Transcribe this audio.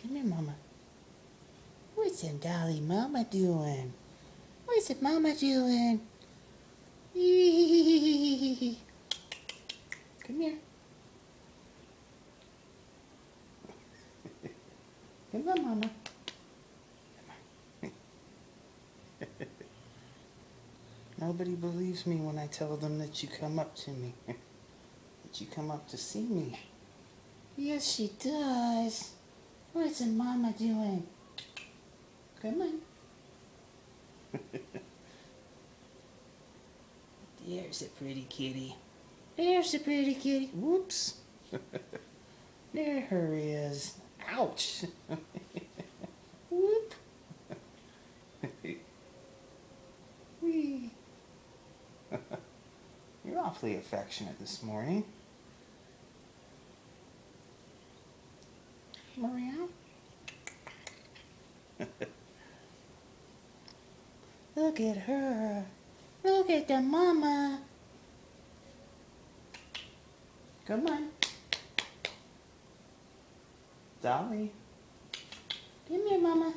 Come here, Mama. What's the Dolly Mama doing? What's the Mama doing? Come here. Come on, Mama. Nobody believes me when I tell them that you come up to me. That you come up to see me. Yes, she does. What's the Mama doing? Come on. There's a pretty kitty. There's a pretty kitty. Whoops. There her is. Ouch. Whoop. Wee. You're awfully affectionate this morning. Maria? Look at her. Look at the Mama. Come on. Dolly. Come here, Mama.